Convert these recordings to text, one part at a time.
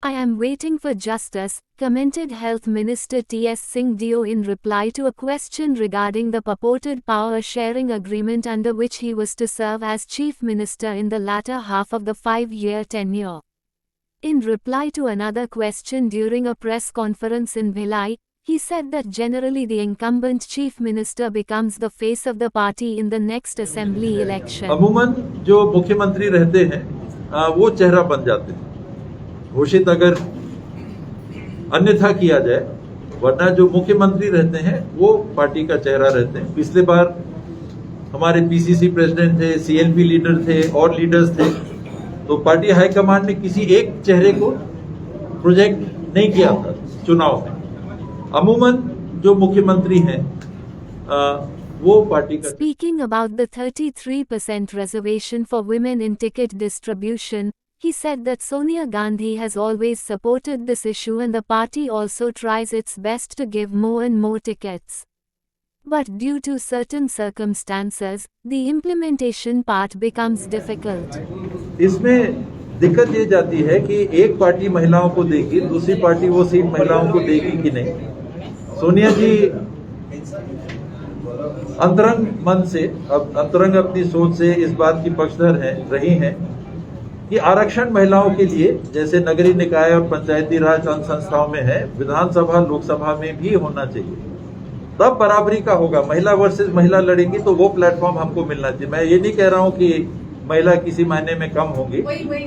I am waiting for justice, commented Health Minister T.S. Singh Deo in reply to a question regarding the purported power-sharing agreement under which he was to serve as Chief Minister in the latter half of the 5-year tenure. In reply to another question during a press conference in Bhilai, he said that generally the incumbent Chief Minister becomes the face of the party in the next assembly election. अमूमन जो मुख्यमंत्री रहते हैं वो चेहरा बन जाते हैं, घोषित अगर अन्यथा किया जाए, वरना जो मुख्यमंत्री रहते हैं वो पार्टी का चेहरा रहते हैं। पिछले बार हमारे पीसीसी प्रेसिडेंट थे, सीएलपी लीडर थे और लीडर्स थे, तो पार्टी हाईकमान ने किसी एक चेहरे को प्रोजेक्ट नहीं किया था चुनाव में। अमूमन जो मुख्यमंत्री हैं वो पार्टी का। Speaking about the 33% reservation for women in ticket distribution, he said that Sonia Gandhi has always supported this issue and the party also tries its best to give more and more tickets. But due to certain circumstances, the implementation part becomes difficult. इसमें दिक्कत ये जाती है कि एक party महिलाओं को देगी, दूसरी पार्टी वो सीट महिलाओं को देगी कि नहीं। सोनिया जी अंतरंग मन से, अंतरंग अपनी सोच से इस बात की पक्षधर रही हैं कि आरक्षण महिलाओं के लिए जैसे नगरीय निकाय और पंचायती राज संस्थाओं में है, विधानसभा लोकसभा में भी होना चाहिए। तब बराबरी का होगा। महिला वर्सेस महिला लड़ेगी तो वो प्लेटफॉर्म हमको मिलना चाहिए। मैं ये नहीं कह रहा हूं कि महिला किसी मायने में कम होगी,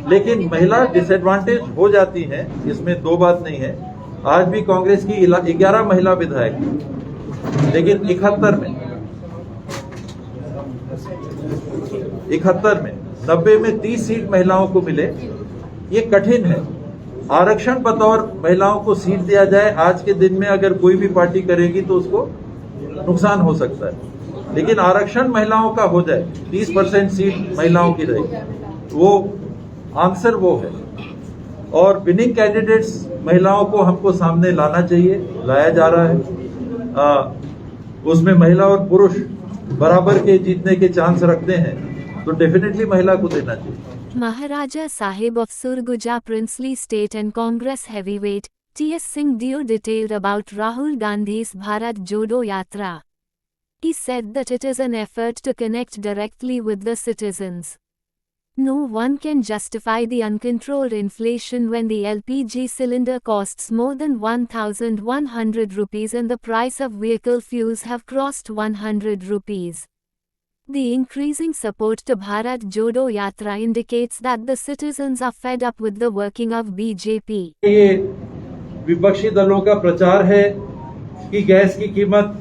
लेकिन महिला डिसएडवांटेज हो जाती है, इसमें दो बात नहीं है। आज भी कांग्रेस की 11 महिला विधायक, लेकिन 71 में 90 में 30 सीट महिलाओं को मिले, ये कठिन है। आरक्षण बतौर महिलाओं को सीट दिया जाए, आज के दिन में अगर कोई भी पार्टी करेगी तो उसको नुकसान हो सकता है, लेकिन आरक्षण महिलाओं का हो जाए, 30% सीट महिलाओं की रहेगी, वो आंसर वो है। और विनिंग कैंडिडेट्स महिलाओं को हमको सामने लाना चाहिए, लाया जा रहा है। उसमें महिला और पुरुष बराबर के जीतने के चांस रखते हैं, तो डेफिनेटली महिला को देना चाहिए। Maharaja Sahib of Surguja princely state and Congress heavyweight, T.S. Singh Deo detailed about Rahul Gandhi's Bharat Jodo Yatra. He said that it is an effort to connect directly with the citizens. No one can justify the uncontrolled inflation when the LPG cylinder costs more than 1,100 rupees and the price of vehicle fuels have crossed 100 rupees. The increasing support to Bharat Jodo Yatra indicates that the citizens are fed up with the working of BJP. ये विपक्षी दलों का प्रचार है कि gas की कीमत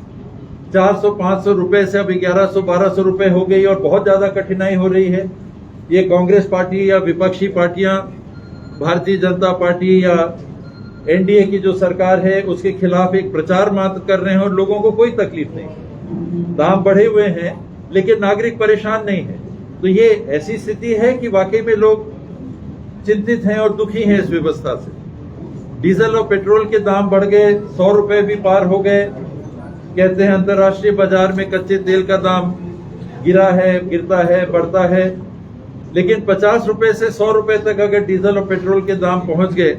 400-500 रुपए से अब 1100-1200 रुपए हो गई और बहुत ज्यादा कठिनाई हो रही है। ये कांग्रेस पार्टी या विपक्षी पार्टियां, भारतीय जनता पार्टी या एनडीए की जो सरकार है उसके खिलाफ एक प्रचार मात्र कर रहे हैं और लोगों को कोई तकलीफ नहीं। दाम बढ़े हुए हैं लेकिन नागरिक परेशान नहीं है। तो ये ऐसी स्थिति है कि वाकई में लोग चिंतित हैं और दुखी हैं इस व्यवस्था से। डीजल और पेट्रोल के दाम बढ़ गए, 100 रुपए भी पार हो गए। कहते हैं अंतर्राष्ट्रीय बाजार में कच्चे तेल का दाम गिरा है, गिरता है, बढ़ता है, लेकिन 50 रुपए से 100 रुपए तक अगर डीजल और पेट्रोल के दाम पहुंच गए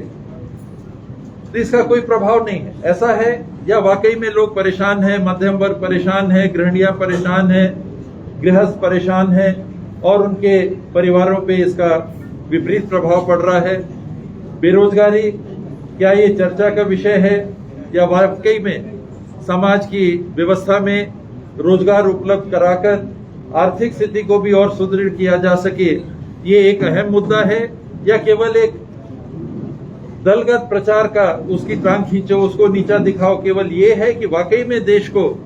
तो इसका कोई प्रभाव नहीं है। ऐसा है या वाकई में लोग परेशान हैं, मध्यम वर्ग परेशान है, गृहिणियां परेशान है, गृहस्थ परेशान है और उनके परिवारों पे इसका विपरीत प्रभाव पड़ रहा है। बेरोजगारी क्या ये चर्चा का विषय है या वाकई में समाज की व्यवस्था में रोजगार उपलब्ध कराकर आर्थिक स्थिति को भी और सुदृढ़ किया जा सके, ये एक अहम मुद्दा है या केवल एक दलगत प्रचार का उसकी टांग खींचो, उसको नीचा दिखाओ, केवल ये है कि वाकई में देश को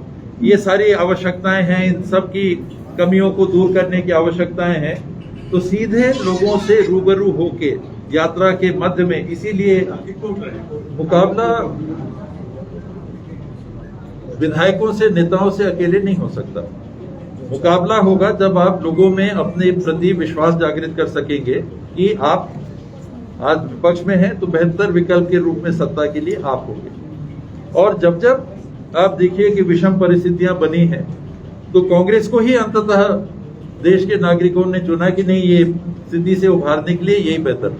ये सारी आवश्यकताएं हैं, इन सब की कमियों को दूर करने की आवश्यकताएं हैं, तो सीधे लोगों से रूबरू होके यात्रा के मध्य में, इसीलिए मुकाबला विधायकों से, नेताओं से अकेले नहीं हो सकता। मुकाबला होगा जब आप लोगों में अपने प्रति विश्वास जागृत कर सकेंगे कि आप आज विपक्ष में हैं तो बेहतर विकल्प के रूप में सत्ता के लिए आप होंगे। और जब जब आप देखिए कि विषम परिस्थितियां बनी हैं तो कांग्रेस को ही अंततः देश के नागरिकों ने चुना कि नहीं, ये स्थिति से उभारने के लिए यही बेहतर।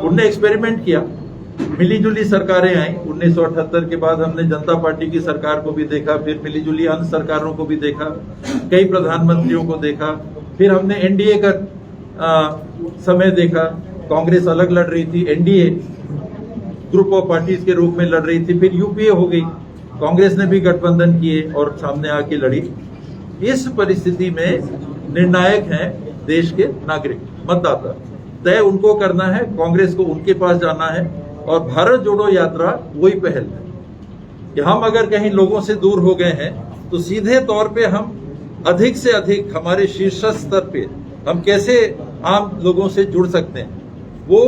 उनने एक्सपेरिमेंट किया मिलीजुली सरकारें आई। 1978 के बाद हमने जनता पार्टी की सरकार को भी देखा, फिर मिलीजुली अन्य सरकारों को भी देखा, कई प्रधानमंत्रियों को देखा, फिर हमने एनडीए का समय देखा। कांग्रेस अलग लड़ रही थी, एनडीए ग्रुप ऑफ पार्टीज के रूप में लड़ रही थी, फिर यूपीए हो गई, कांग्रेस ने भी गठबंधन किए और सामने आके लड़ी। इस परिस्थिति में निर्णायक हैं देश के नागरिक, मतदाता। तय उनको करना है, कांग्रेस को उनके पास जाना है और भारत जोड़ो यात्रा वही पहल है कि हम अगर कहीं लोगों से दूर हो गए हैं तो सीधे तौर पे हम अधिक से अधिक हमारे शीर्ष स्तर पे हम कैसे आम लोगों से जुड़ सकते हैं, वो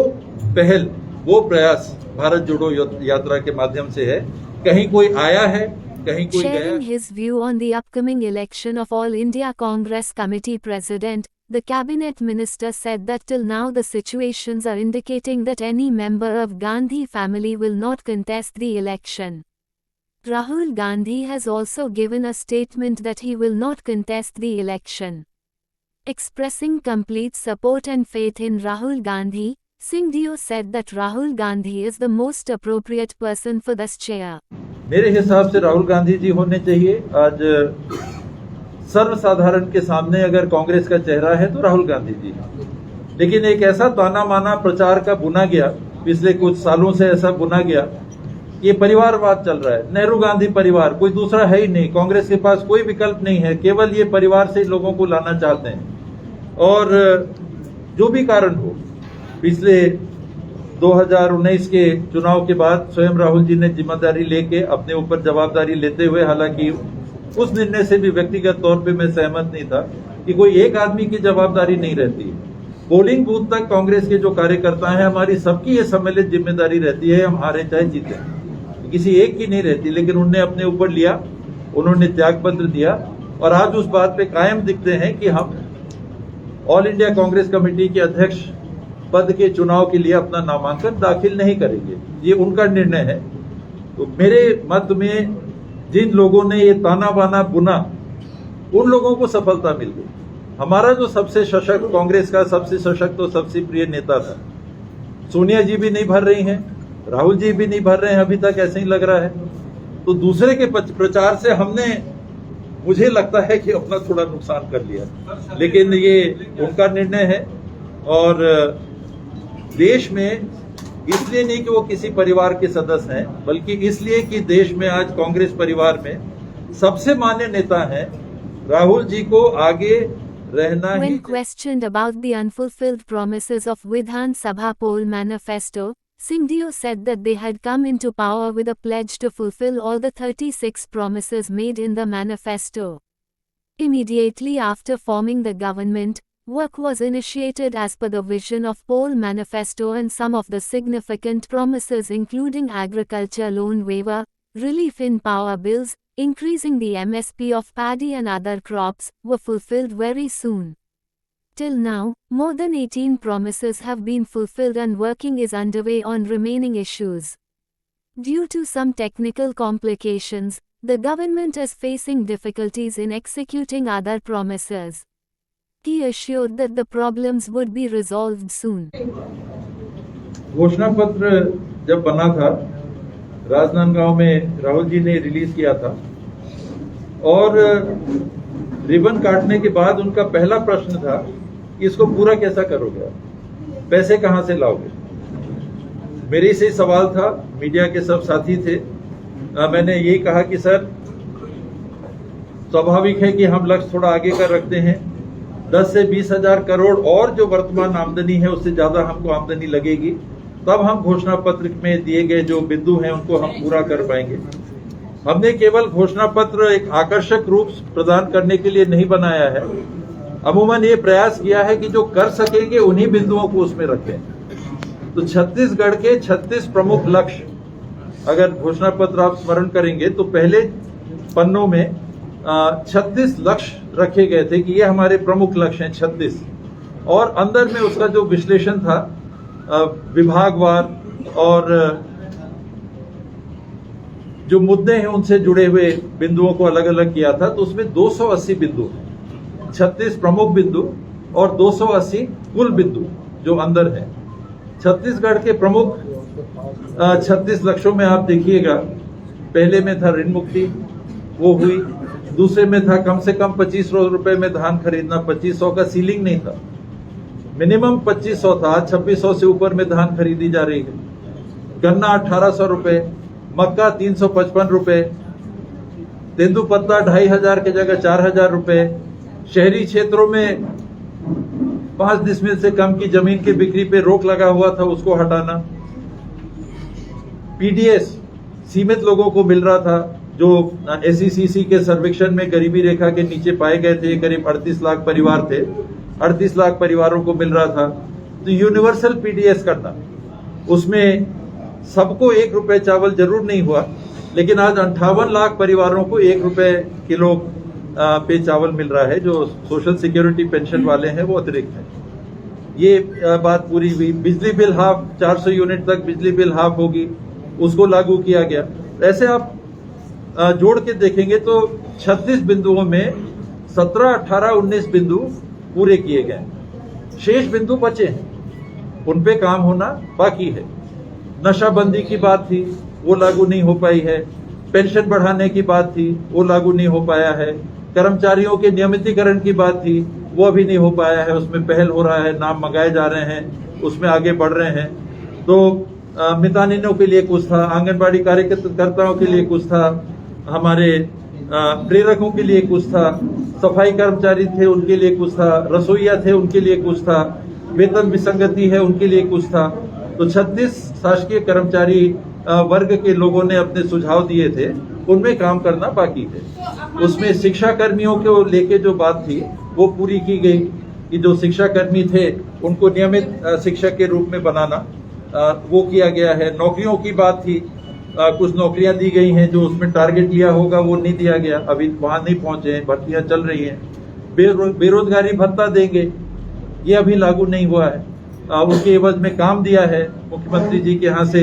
पहल, वो प्रयास भारत जोड़ो यात्रा के माध्यम से है। कहीं कोई आया है, कहीं कोई गया। Sharing his view on the upcoming election of All India Congress Committee President, the cabinet minister said that till now the situations are indicating that any member of Gandhi family will not contest the election. Rahul Gandhi has also given a statement that he will not contest the election. Expressing complete support and faith in Rahul Gandhi, Singh Dio said that Rahul Gandhi is the most appropriate person for this chair. मेरे हिसाब से राहुल गांधी जी होने चाहिए। आज सर्वसाधारण के सामने अगर कांग्रेस का चेहरा है तो राहुल गांधी जी, लेकिन एक ऐसा ताना माना प्रचार का बुना गया, पिछले कुछ सालों से ऐसा बुना गया, ये परिवारवाद चल रहा है, नेहरू गांधी परिवार, कोई दूसरा है ही नहीं, कांग्रेस के पास कोई विकल्प नहीं है, केवल ये परिवार से लोगों को लाना चाहते हैं। और जो भी कारण हो, पिछले 2019 के चुनाव के बाद स्वयं राहुल जी ने जिम्मेदारी लेके अपने ऊपर जवाबदारी लेते हुए, हालांकि उस निर्णय से भी व्यक्तिगत तौर पे मैं सहमत नहीं था कि कोई एक आदमी की जवाबदारी नहीं रहती है। पोलिंग बूथ तक कांग्रेस के जो कार्यकर्ता हैं, हमारी सबकी ये सम्मिलित जिम्मेदारी रहती है, हम हारे चाहे जीते, किसी एक की नहीं रहती। लेकिन उनने अपने ऊपर लिया, उन्होंने त्याग पत्र दिया और आज उस बात पे कायम दिखते हैं कि हम ऑल इंडिया कांग्रेस कमेटी के अध्यक्ष पद के चुनाव के लिए अपना नामांकन दाखिल नहीं करेंगे। ये उनका निर्णय है। तो मेरे मत में जिन लोगों ने ये ताना बाना बुना, उन लोगों को सफलता मिल गई। हमारा जो सबसे सशक्त, कांग्रेस का सबसे सशक्त और सबसे प्रिय नेता था, सोनिया जी भी नहीं भर रही हैं, राहुल जी भी नहीं भर रहे हैं, अभी तक ऐसे ही लग रहा है। तो दूसरे के प्रचार से हमने, मुझे लगता है कि अपना थोड़ा नुकसान कर लिया, लेकिन ये उनका निर्णय है। और देश में इसलिए नहीं कि वो किसी परिवार के सदस्य हैं, बल्कि इसलिए कि देश में आज कांग्रेस परिवार में सबसे मान्य नेता हैं, राहुल जी को आगे रहना ही। When questioned about the unfulfilled promises of Vidhan Sabha poll manifesto, Singh Dio said that they had come into power with a pledge to fulfill all the 36 promises made in the manifesto. Immediately after forming the government, work was initiated as per the vision of poll manifesto, and some of the significant promises including agriculture loan waiver, relief in power bills, increasing the MSP of paddy and other crops, were fulfilled very soon. Till now, more than 18 promises have been fulfilled and working is underway on remaining issues. Due to some technical complications, the government is facing difficulties in executing other promises. He assured that the problems would be resolved soon. घोषणा पत्र जब बना था, राजनांदगांव में राहुल जी ने release किया था और रिबन काटने के बाद उनका पहला प्रश्न था कि इसको पूरा कैसा करोगे, पैसे कहां से लाओगे। मेरे से सवाल था, मीडिया के सब साथी थे, मैंने यही कहा कि सर स्वाभाविक है कि हम लक्ष्य थोड़ा आगे का रखते हैं, 10 से 20 हजार करोड़ और जो वर्तमान आमदनी है उससे ज्यादा हमको आमदनी लगेगी, तब हम घोषणा पत्र में दिए गए जो बिंदु हैं उनको हम पूरा कर पाएंगे। हमने केवल घोषणा पत्र एक आकर्षक रूप प्रदान करने के लिए नहीं बनाया है, अमूमन ये प्रयास किया है कि जो कर सकेंगे उन्हीं बिंदुओं को उसमें रखें। तो छत्तीसगढ़ के 36 प्रमुख लक्ष्य, अगर घोषणा पत्र आप स्मरण करेंगे तो पहले पन्नों में 36 लक्ष्य रखे गए थे कि ये हमारे प्रमुख लक्ष्य हैं 36, और अंदर में उसका जो विश्लेषण था विभागवार और जो मुद्दे हैं उनसे जुड़े हुए बिंदुओं को अलग अलग किया था। तो उसमें 280 बिंदु, 36 प्रमुख बिंदु और 280 कुल बिंदु जो अंदर है। छत्तीसगढ़ के प्रमुख 36 लक्षों में आप देखिएगा, पहले में था ऋण मुक्ति, वो हुई। दूसरे में था कम से कम 2500 रुपए में धान खरीदना, 2500 का सीलिंग नहीं था, मिनिमम 2500 था। आज 2600 से ऊपर में धान खरीदी जा रही है। गन्ना 1800 रुपए, मक्का 355 रुपए, तेंदुपत्ता 2500 की जगह 4000 रुपए। शहरी क्षेत्रों में 5 डिसमिल से कम की जमीन की बिक्री पे रोक लगा हुआ था, उसको हटाना। पीडीएस सीमित लोगों को मिल रहा था, जो एसईसीसी के सर्वेक्षण में गरीबी रेखा के नीचे पाए गए थे, करीब 38 लाख परिवार थे, 38 लाख परिवारों को मिल रहा था। तो यूनिवर्सल पीडीएस करना, उसमें सबको 1 रुपए चावल जरूर नहीं हुआ, लेकिन आज 58 लाख परिवारों को 1 रुपए किलो पे चावल मिल रहा है। जो सोशल सिक्योरिटी पेंशन वाले हैं वो अतिरिक्त है। ये बात पूरी हुई। बिजली बिल हाफ, 400 यूनिट तक बिजली बिल हाफ होगी, उसको लागू किया गया। ऐसे आप जोड़ के देखेंगे तो 36 बिंदुओं में 17, 18, 19 बिंदु पूरे किए गए। शेष बिंदु बचे हैं, उन पे काम होना बाकी है। नशाबंदी की बात थी, वो लागू नहीं हो पाई है। पेंशन बढ़ाने की बात थी, वो लागू नहीं हो पाया है। कर्मचारियों के नियमितीकरण की बात थी, वो अभी नहीं हो पाया है। उसमें पहल हो रहा है, नाम मंगाए जा रहे हैं, उसमें आगे बढ़ रहे हैं। तो मितानिनों के लिए कुछ था, आंगनबाड़ी कार्यकर्ताओं के लिए कुछ था, हमारे प्रेरकों के लिए कुछ था, सफाई कर्मचारी थे उनके लिए कुछ था, रसोईया थे उनके लिए कुछ था, वेतन विसंगति है उनके लिए कुछ था। तो 36 शासकीय कर्मचारी वर्ग के लोगों ने अपने सुझाव दिए थे, उनमें काम करना बाकी है। उसमें शिक्षा कर्मियों को लेके जो बात थी वो पूरी की गई कि जो शिक्षा कर्मी थे उनको नियमित शिक्षक के रूप में बनाना, वो किया गया है। नौकरियों की बात थी, कुछ नौकरियां दी गई हैं, जो उसमें टारगेट लिया होगा वो नहीं दिया गया, अभी वहां नहीं पहुंचे हैं, भर्तियां चल रही हैं। बेरोजगारी भत्ता देंगे, ये अभी लागू नहीं हुआ है। उसके एवज में काम दिया है। मुख्यमंत्री जी के यहाँ से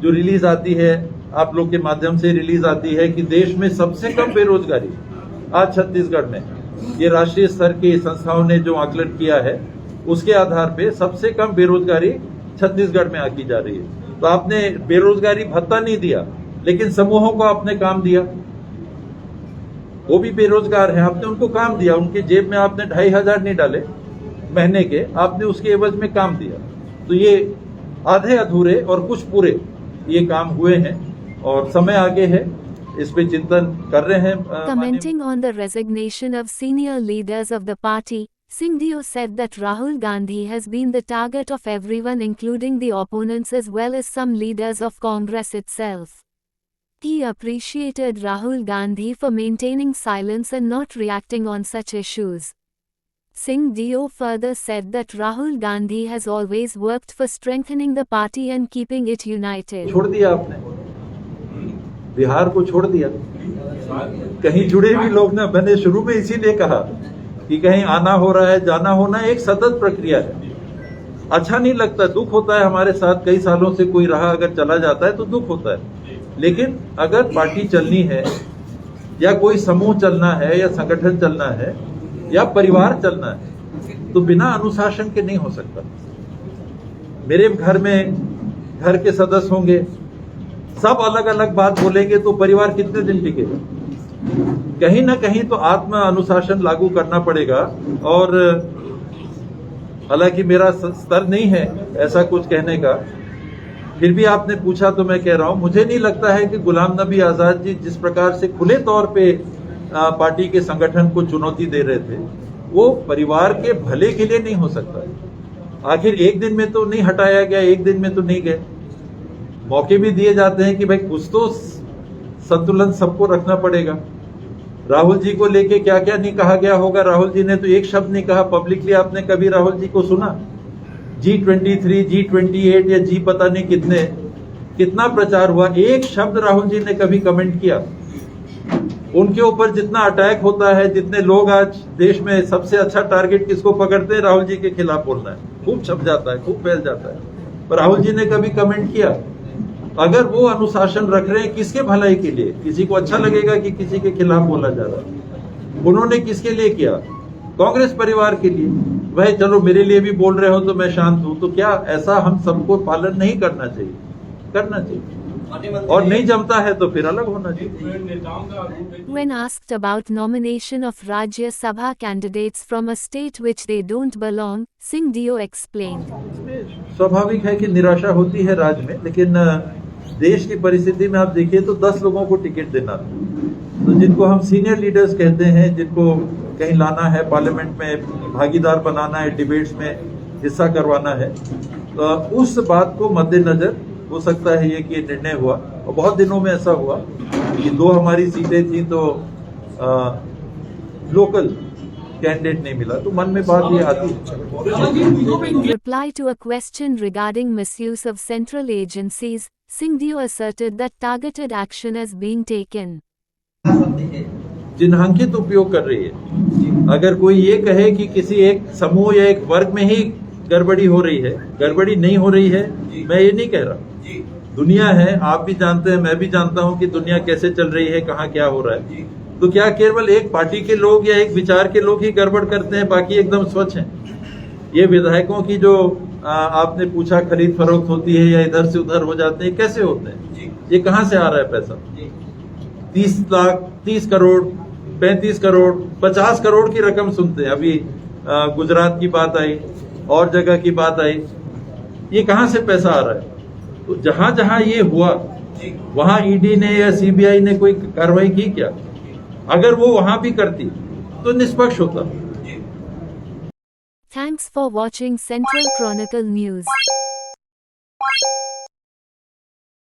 जो रिलीज आती है, आप लोग के माध्यम से रिलीज आती है कि देश में सबसे कम बेरोजगारी आज छत्तीसगढ़ में। ये राष्ट्रीय स्तर की संस्थाओं ने जो आकलन किया है, उसके आधार पे सबसे कम बेरोजगारी छत्तीसगढ़ में की जा रही है। तो आपने बेरोजगारी भत्ता नहीं दिया, लेकिन समूहों को आपने काम दिया, वो भी बेरोजगार हैं, आपने उनको काम दिया। उनकी जेब में आपने 2500 नहीं डाले महीने के, आपने उसके एवज में काम दिया। तो ये आधे अधूरे और कुछ पूरे ये काम हुए हैं, और समय आगे है, इस पे चिंतन कर रहे हैं। Commenting on the resignation of senior leaders of the party, Singhdeo said that Rahul Gandhi has been the target of everyone, including the opponents as well as some leaders of Congress itself. He appreciated Rahul Gandhi for maintaining silence and not reacting on such issues. Singhdeo further said that Rahul Gandhi has always worked for strengthening the party and keeping it united. छोड़ दिया आपने, बिहार को छोड़ दिया। कहीं जुड़े भी लोग ना, मैंने शुरू में इसीलिए कहा कि कहीं आना हो रहा है, जाना होना एक सतत प्रक्रिया है। अच्छा नहीं लगता, दुख होता है। हमारे साथ कई सालों से कोई रहा, अगर चला जाता है तो दुख होता है। लेकिन अगर पार्टी चलनी है, या कोई समूह चलना है, या संगठन चलना है, या परिवार चलना है, तो बिना अनुशासन के नहीं हो सकता। मेरे घर में घर के सदस्य होंगे, सब अलग अलग बात बोलेंगे, तो परिवार कितने दिन टिकेगा? कहीं ना कहीं तो आत्म अनुशासन लागू करना पड़ेगा। और हालांकि मेरा स्तर नहीं है ऐसा कुछ कहने का, फिर भी आपने पूछा तो मैं कह रहा हूं, मुझे नहीं लगता है कि गुलाम नबी आजाद जी जिस प्रकार से खुले तौर पे पार्टी के संगठन को चुनौती दे रहे थे, वो परिवार के भले के लिए नहीं हो सकता। आखिर एक दिन में तो नहीं हटाया गया, एक दिन में तो नहीं गए। मौके भी दिए जाते हैं कि भाई कुछ तो संतुलन सबको रखना पड़ेगा। राहुल जी को लेके क्या क्या नहीं कहा गया होगा। राहुल जी ने तो एक शब्द नहीं कहा पब्लिकली। आपने कभी राहुल जी को सुना? G23, G28 या जी पता नहीं कितना प्रचार हुआ, एक शब्द राहुल जी ने कभी कमेंट किया? उनके ऊपर जितना अटैक होता है, जितने लोग आज देश में सबसे अच्छा टारगेट किसको पकड़ते हैं? राहुल जी के खिलाफ बोलना है। खूब छप जाता है, खूब फैल जाता है, पर राहुल जी ने कभी कमेंट किया? अगर वो अनुशासन रख रहे हैं किसके भलाई के लिए? किसी को अच्छा लगेगा कि किसी के खिलाफ बोला जा रहा है? उन्होंने किसके लिए किया? कांग्रेस परिवार के लिए। भाई चलो मेरे लिए भी बोल रहे हो तो मैं शांत हूं, तो क्या ऐसा हम सबको पालन नहीं करना चाहिए? करना चाहिए, और नहीं जमता है तो फिर अलग होना चाहिए। When asked about nomination of Rajya Sabha candidates from a state which they don't belong, Singh Dio explained. स्वाभाविक है कि निराशा होती है राज्य में, लेकिन देश की परिस्थिति में आप देखिए तो 10 लोगों को टिकट देना, तो जिनको हम सीनियर लीडर्स कहते हैं, जिनको कहीं लाना है, पार्लियामेंट में भागीदार बनाना है, डिबेट्स में हिस्सा करवाना है, तो उस बात को मद्देनजर हो सकता है ये कि ये निर्णय हुआ। और बहुत दिनों में ऐसा हुआ कि 2 हमारी सीटें थी तो लोकल कैंडिडेट नहीं मिला, तो मन में बात ये आती है। Reply to a question regarding misuse of central agencies, Singh Dio asserted that targeted action is being taken. चिन्हांकित उपयोग कर रही है। अगर कोई ये कहे कि किसी एक समूह या एक वर्ग में ही गड़बड़ी हो रही है, गड़बड़ी नहीं हो रही है, मैं ये नहीं कह रहा। दुनिया है, आप भी जानते हैं, मैं भी जानता हूं कि दुनिया कैसे चल रही है, कहाँ क्या हो रहा है। तो क्या केवल एक पार्टी के लोग या एक विचार के लोग ही गड़बड़ करते हैं, बाकी एकदम स्वच्छ हैं? ये विधायकों की जो आपने पूछा खरीद फरोख्त होती है या इधर से उधर हो जाते हैं, कैसे होते हैं? ये कहाँ से आ रहा है पैसा? 30 लाख, 30 करोड़, 35 करोड़, 50 करोड़ की रकम सुनते हैं। अभी गुजरात की बात आई, और जगह की बात आई, ये कहां से पैसा आ रहा है? तो जहां जहां ये हुआ वहां ईडी ने या सीबीआई ने कोई कार्रवाई की क्या? अगर वो वहां भी करती तो निष्पक्ष होता। Thanks for watching Central Chronicle News.